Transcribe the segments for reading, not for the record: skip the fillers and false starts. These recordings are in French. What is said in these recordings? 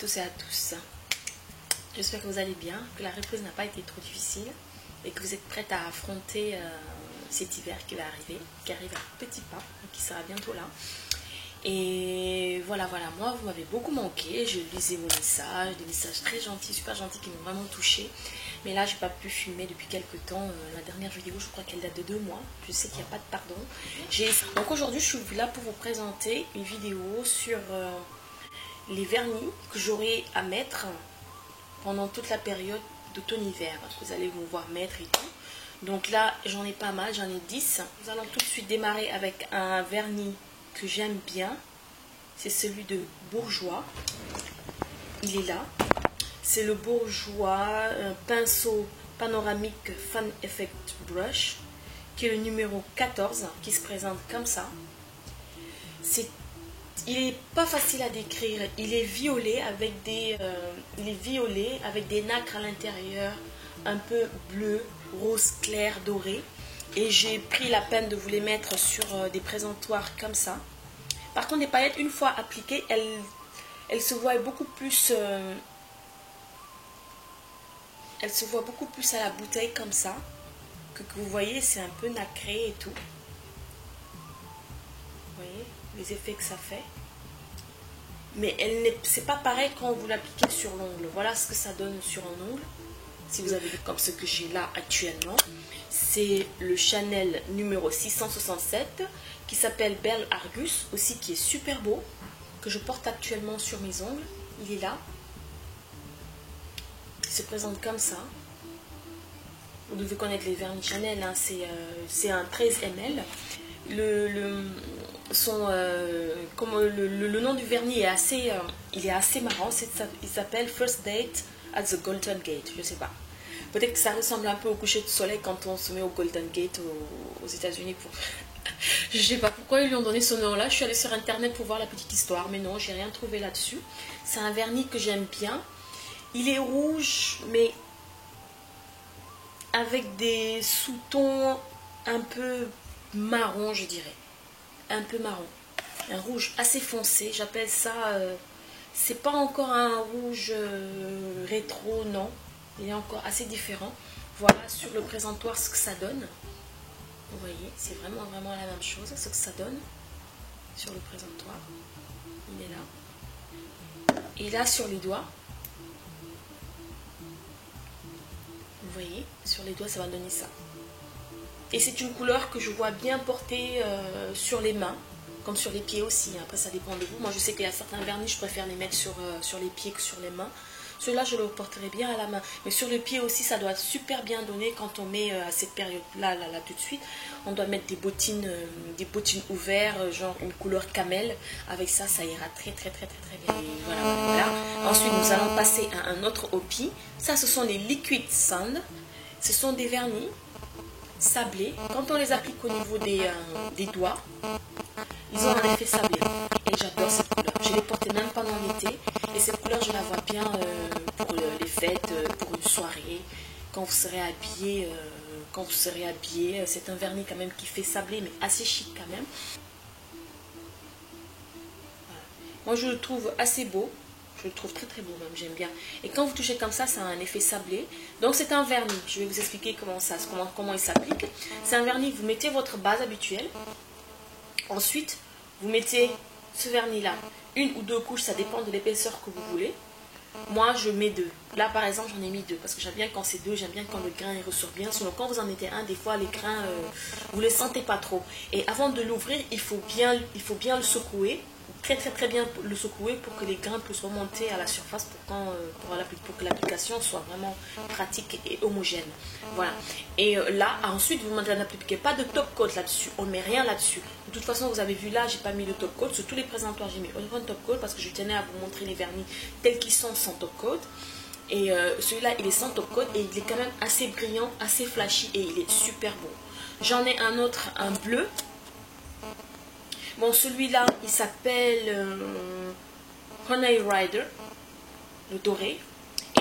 tous et à tous. J'espère que vous allez bien, que la reprise n'a pas été trop difficile et que vous êtes prêtes à affronter cet hiver qui va arriver, qui arrive à petits pas, qui sera bientôt là. Et voilà, moi vous m'avez beaucoup manqué, je lisais vos messages, des messages très gentils, super gentils qui m'ont vraiment touché. Mais là j'ai pas pu filmer depuis quelques temps, la dernière vidéo je crois qu'elle date de 2 mois, je sais qu'il n'y a pas de pardon. Donc aujourd'hui je suis là pour vous présenter une vidéo sur les vernis que j'aurai à mettre pendant toute la période d'automne-hiver. Vous allez vous voir mettre et tout. Donc là j'en ai pas mal, j'en ai 10. Nous allons tout de suite démarrer avec un vernis que j'aime bien, c'est celui de Bourjois. Il est là, c'est le Bourjois pinceau panoramique Fan Effect Brush, qui est le numéro 14, qui se présente comme ça. Il n'est pas facile à décrire, il est violet avec des nacres à l'intérieur, un peu bleu, rose clair, doré. Et j'ai pris la peine de vous les mettre sur des présentoirs comme ça. Par contre, les paillettes, une fois appliquées, elles se voient beaucoup plus. Elles se voient beaucoup plus à la bouteille comme ça. Que vous voyez, c'est un peu nacré et tout. Vous voyez les effets que ça fait. Mais c'est pas pareil quand vous l'appliquez sur l'ongle. Voilà ce que ça donne sur un ongle. Si vous avez vu comme ce que j'ai là actuellement. C'est le Chanel numéro 667 qui s'appelle Belle Argus, aussi qui est super beau, que je porte actuellement sur mes ongles. Il est là. Il se présente comme ça. Vous devez connaître les vernis Chanel, hein. C'est un 13 ml. Le nom du vernis est assez, il est assez marrant. Il s'appelle First Date at the Golden Gate. Je sais pas. Peut-être que ça ressemble un peu au coucher de soleil quand on se met au Golden Gate aux États-Unis. Je sais pas pourquoi ils lui ont donné ce nom-là. Je suis allée sur internet pour voir la petite histoire, mais non, j'ai rien trouvé là-dessus. C'est un vernis que j'aime bien. Il est rouge, mais avec des sous-tons un peu marron, je dirais. Un peu marron. Un rouge assez foncé. J'appelle ça. C'est pas encore un rouge rétro, non. Il est encore assez différent. Voilà sur le présentoir ce que ça donne. Vous voyez, c'est vraiment la même chose, ce que ça donne sur le présentoir. Il est là. Et là sur les doigts. Vous voyez, sur les doigts ça va donner ça. Et c'est une couleur que je vois bien porter sur les mains, comme sur les pieds aussi. Après ça dépend de vous. Moi je sais qu'il y a certains vernis, je préfère les mettre sur les pieds que sur les mains. Celui-là, je le porterai bien à la main. Mais sur le pied aussi, ça doit super bien donner quand on met à cette période-là, là, tout de suite. On doit mettre des bottines ouvertes, genre une couleur camel. Avec ça, ça ira très bien. Et voilà. Ensuite, nous allons passer à un autre OPI. Ça, ce sont les Liquid Sand. Ce sont des vernis sablés. Quand on les applique au niveau des doigts, ils ont un effet sablé. Et j'adore cette couleur. Je les portais même pendant l'été. Et cette couleur, je la vois bien pour les fêtes, pour une soirée, quand vous serez habillé. C'est un vernis quand même qui fait sablé, mais assez chic quand même. Voilà. Moi, je le trouve assez beau. Je le trouve très beau même, j'aime bien. Et quand vous touchez comme ça, ça a un effet sablé. Donc c'est un vernis. Je vais vous expliquer comment il s'applique. C'est un vernis, vous mettez votre base habituelle. Ensuite, vous mettez ce vernis-là, 1 ou 2 couches, ça dépend de l'épaisseur que vous voulez. Moi, je mets 2. Là, par exemple, j'en ai mis 2 parce que j'aime bien quand c'est 2, j'aime bien quand le grain il ressort bien. Sinon, quand vous en mettez un, des fois, les grains, vous ne les sentez pas trop. Et avant de l'ouvrir, il faut bien le secouer, très bien le secouer pour que les grains puissent remonter à la surface pour que l'application soit vraiment pratique et homogène. Voilà. Et là, ensuite, vous n'appliquez pas de top coat là-dessus. On ne met rien là-dessus. De toute façon, vous avez vu là, j'ai pas mis le top coat. Sur tous les présentoirs, j'ai mis un top coat parce que je tenais à vous montrer les vernis tels qu'ils sont sans top coat. Et celui-là, il est sans top coat et il est quand même assez brillant, assez flashy et il est super beau. J'en ai un autre, un bleu. Bon, celui-là, il s'appelle Honey Rider, le doré.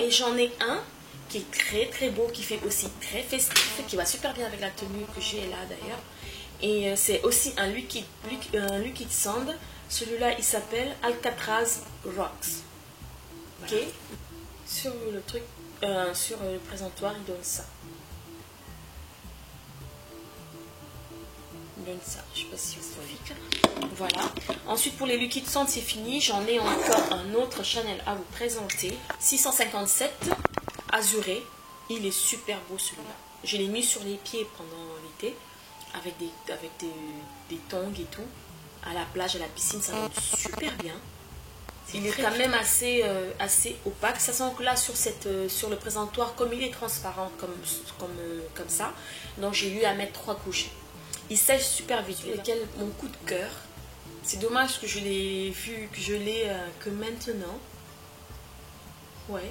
Et j'en ai un qui est très beau, qui fait aussi très festif, qui va super bien avec la tenue que j'ai là d'ailleurs. Et c'est aussi un liquid sand. Celui-là, il s'appelle Alcatraz Rocks. Ok. Sur le truc, sur le présentoir, il donne ça. Il donne ça. Je sais pas si vous voyez. Voilà. Ensuite, pour les liquides cendres, c'est fini. J'en ai encore un autre Chanel à vous présenter. 657 azuré. Il est super beau celui-là. Je l'ai mis sur les pieds pendant l'été avec des tongs et tout. À la plage, à la piscine, ça donne super bien. Il est quand même assez opaque. Ça sent que là, sur le présentoir, comme il est transparent comme ça, donc j'ai eu à mettre 3 couches. Il sèche super vite. Lequel mon coup de cœur. C'est dommage que je l'ai vu, que je l'ai que maintenant. Ouais.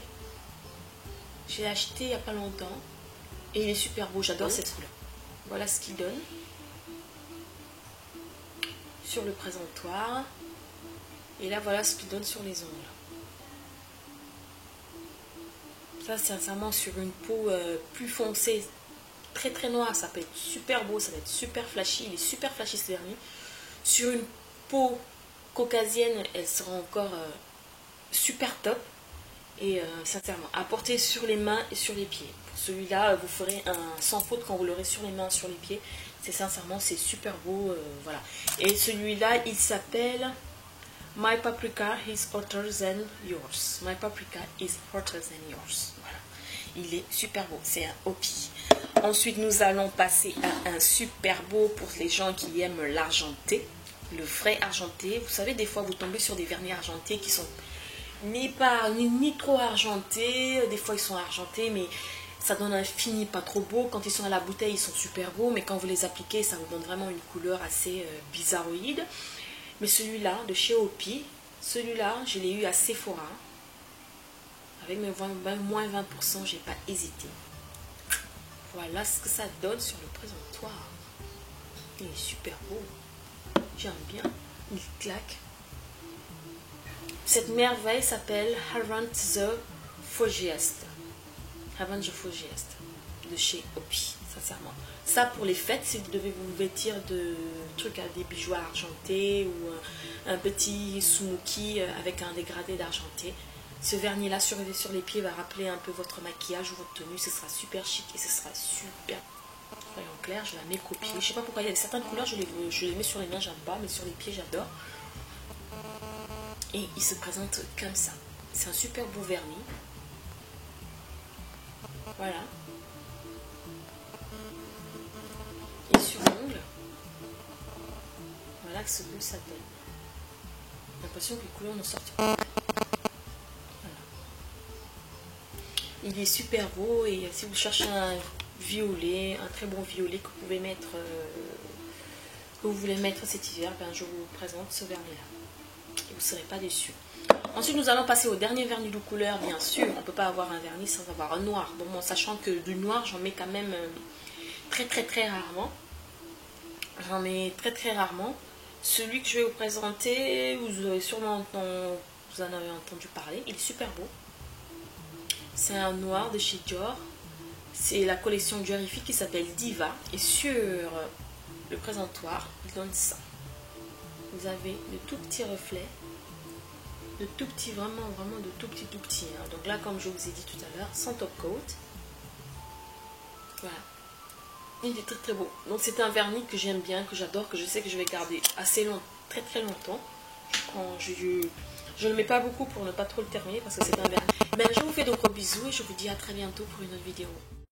J'ai acheté il n'y a pas longtemps. Et il est super beau. J'adore cette couleur. Voilà ce qu'il donne. Sur le présentoir. Et là, voilà ce qu'il donne sur les ongles. Ça, sincèrement, sur une peau plus foncée, très très noire, ça peut être super beau, ça va être super flashy. Il est super flashy ce vernis. Sur une peau caucasienne, elle sera encore super top. Et sincèrement, à porter sur les mains et sur les pieds. Pour celui-là, vous ferez un sans faute quand vous l'aurez sur les mains, sur les pieds. C'est sincèrement, c'est super beau. Voilà. Et celui-là, il s'appelle My Paprika is hotter than yours. My Paprika is hotter than yours. Voilà. Il est super beau. C'est un Hopi. Ensuite, nous allons passer à un super beau pour les gens qui aiment l'argenté. Le vrai argenté. Vous savez, des fois, vous tombez sur des vernis argentés qui sont ni trop argentés. Des fois, ils sont argentés, mais ça donne un fini pas trop beau. Quand ils sont à la bouteille, ils sont super beaux. Mais quand vous les appliquez, ça vous donne vraiment une couleur assez bizarroïde. Mais celui-là, de chez Hopi, celui-là, je l'ai eu à Sephora. Avec mes moins 20%, j'ai pas hésité. Voilà ce que ça donne sur le présentoir. Il est super beau. J'aime bien. Il claque. Cette merveille s'appelle Haven't the Foggiest. Haven't the Foggiest. De chez Hopi, sincèrement. Ça, pour les fêtes, si vous devez vous vêtir de trucs à des bijoux argentés ou un petit smoky avec un dégradé d'argenté, ce vernis-là sur les pieds va rappeler un peu votre maquillage ou votre tenue. Ce sera super chic et ce sera super. Voyons clair, je la mets copier. Je sais pas pourquoi il y a certaines couleurs, je les mets sur les mains, j'aime pas, mais sur les pieds, j'adore. Et il se présente comme ça. C'est un super beau vernis. Voilà. Et sur l'ongle, voilà ce que ça donne. J'ai l'impression que les couleurs n'en sortent pas. Voilà. Il est super beau et si vous cherchez un violet, un très bon violet que vous pouvez mettre, que vous voulez mettre cet hiver, ben je vous présente ce vernis-là. Et vous ne serez pas déçus. Ensuite, nous allons passer au dernier vernis de couleur, bien sûr. On ne peut pas avoir un vernis sans avoir un noir. Bon, sachant que du noir, j'en mets quand même très rarement. J'en mets très rarement. Celui que je vais vous présenter, vous avez sûrement vous en avez entendu parler. Il est super beau. C'est un noir de chez Dior. C'est la collection Diorifique qui s'appelle Diva. Et sur le présentoir, il donne ça. Vous avez de tout petits reflets. De tout petits, vraiment de tout petits. Hein. Donc là, comme je vous ai dit tout à l'heure, sans top coat. Voilà. Il est très beau. Donc c'est un vernis que j'aime bien, que j'adore, que je sais que je vais garder assez long, très longtemps. Je ne le mets pas beaucoup pour ne pas trop le terminer parce que c'est un vernis. Mais je vous fais de gros bisous et je vous dis à très bientôt pour une autre vidéo.